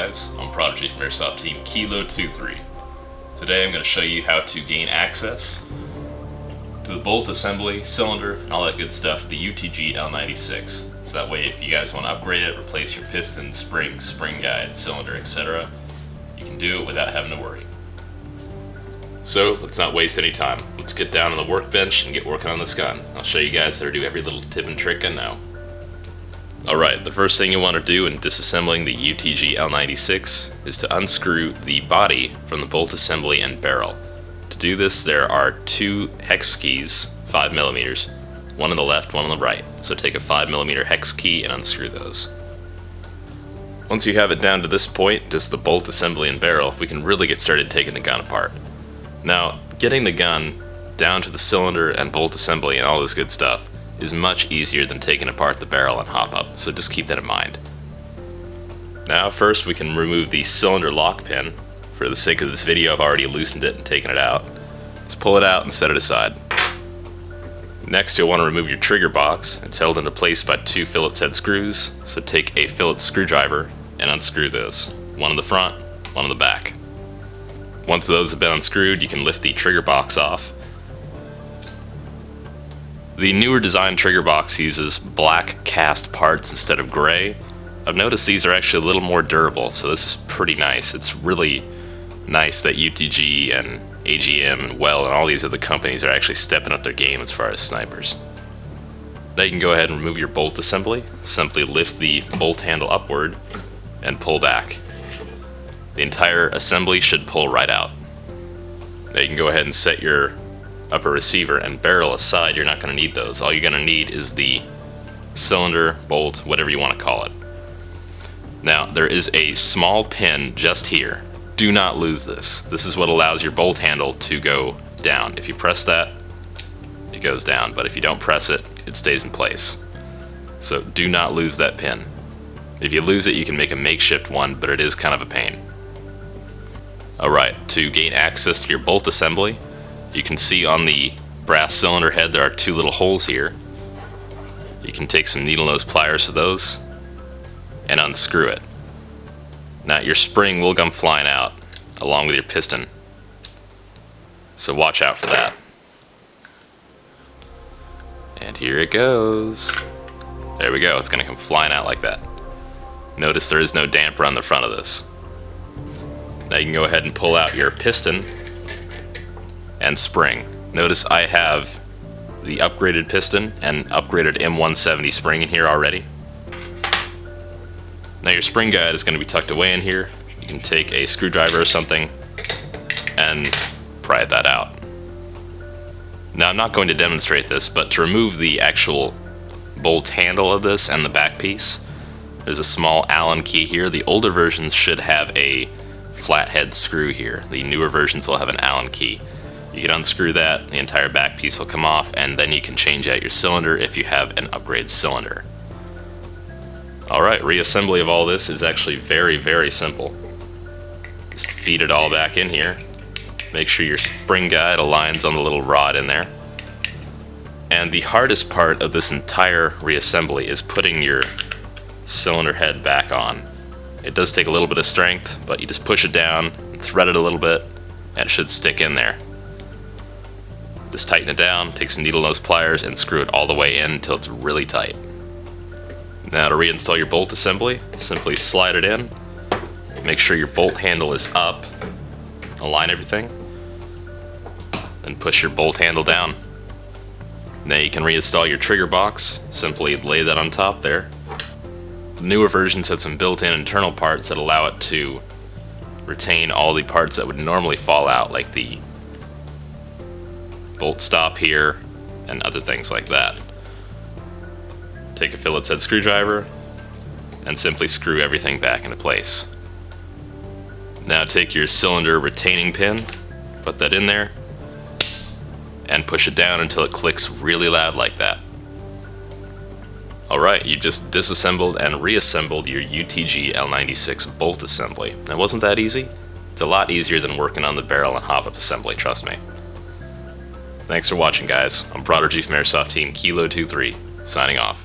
guys, I'm Prodigy from Airsoft Team Kilo23. Today I'm going to show you how to gain access to the bolt assembly, cylinder, and all that good stuff with the UTG L96. So that way if you guys want to upgrade it, replace your piston, spring guide, cylinder, etc., you can do it without having to worry. So let's not waste any time. Let's get down on the workbench and get working on this gun. I'll show you guys how to do every little tip and trick I know. Alright, the first thing you want to do in disassembling the UTG L96 is to unscrew the body from the bolt assembly and barrel. To do this, there are two hex keys, 5mm, one on the left, one on the right. So take a 5mm hex key and unscrew those. Once you have it down to this point, just the bolt assembly and barrel, we can really get started taking the gun apart. Now, getting the gun down to the cylinder and bolt assembly and all this good stuff is much easier than taking apart the barrel and hop up, so just keep that in mind. Now first we can remove the cylinder lock pin. For the sake of this video I've already loosened it and taken it out. Let's pull it out and set it aside. Next you'll want to remove your trigger box. It's held into place by two Phillips head screws, so take a Phillips screwdriver and unscrew those. One in the front, one in the back. Once those have been unscrewed, you can lift the trigger box off. The newer design trigger box uses black cast parts instead of gray. I've noticed these are actually a little more durable, so this is pretty nice. It's really nice that UTG and AGM and Well and all these other companies are actually stepping up their game as far as snipers. Now you can go ahead and remove your bolt assembly. Simply lift the bolt handle upward and pull back. The entire assembly should pull right out. Now you can go ahead and set your upper receiver and barrel aside. You're not going to need those. All you're going to need is the cylinder, bolt, whatever you want to call it. Now there is a small pin just here. Do not lose this. This is what allows your bolt handle to go down. If you press that, it goes down, but if you don't press it, it stays in place. So do not lose that pin. If you lose it, you can make a makeshift one, but it is kind of a pain. Alright, to gain access to your bolt assembly, you can see on the brass cylinder head there are two little holes here. You can take some needle nose pliers to those and unscrew it. Now your spring will come flying out along with your piston, so watch out for that. And here it goes. There we go, it's going to come flying out like that. Notice there is no damper on the front of this. Now you can go ahead and pull out your piston and spring. Notice I have the upgraded piston and upgraded M170 spring in here already. Now your spring guide is going to be tucked away in here. You can take a screwdriver or something and pry that out. Now I'm not going to demonstrate this, but to remove the actual bolt handle of this and the back piece, there's a small Allen key here. The older versions should have a flathead screw here. The newer versions will have an Allen key. You can unscrew that, the entire back piece will come off, and then you can change out your cylinder if you have an upgrade cylinder. Alright, reassembly of all this is actually very, very simple. Just feed it all back in here. Make sure your spring guide aligns on the little rod in there. And the hardest part of this entire reassembly is putting your cylinder head back on. It does take a little bit of strength, but you just push it down, and thread it a little bit, and it should stick in there. Just tighten it down, take some needle nose pliers, and screw it all the way in until it's really tight. Now to reinstall your bolt assembly, simply slide it in, make sure your bolt handle is up, align everything, then push your bolt handle down. Now you can reinstall your trigger box, simply lay that on top there. The newer versions had some built-in internal parts that allow it to retain all the parts that would normally fall out, like the bolt stop here and other things like that. Take a Phillips head screwdriver and simply screw everything back into place. Now take your cylinder retaining pin, put that in there, and push it down until it clicks really loud like that. Alright, you just disassembled and reassembled your UTG L96 bolt assembly. Now wasn't that easy? It's a lot easier than working on the barrel and hop-up assembly, trust me. Thanks for watching, guys. I'm Prodigy from Airsoft Team Kilo23, signing off.